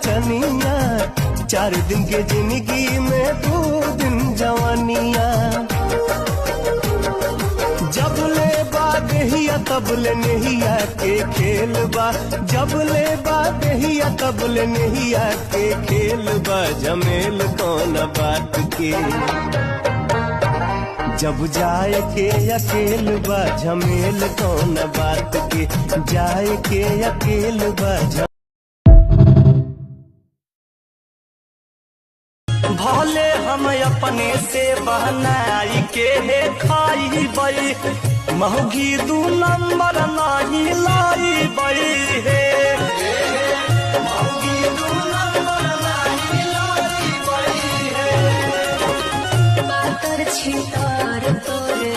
नचनिया, 4 दिन के जिंदगी में 2 दिन जवानिया। जब ले बादहिया तब ले नहिया के खेल बा, जब ले बादहिया तब ले नहिया के खेल बा, झमेल कौन बात के। जब जाए के अकेल बा, झमेल कौन बात के, जाए के अकेल बा। भले हम अपने से बहनाई के है खाई बई, महगी 2 नंबर नहीं लाई बई है। महगी 2 नंबर नहीं लाई बई है।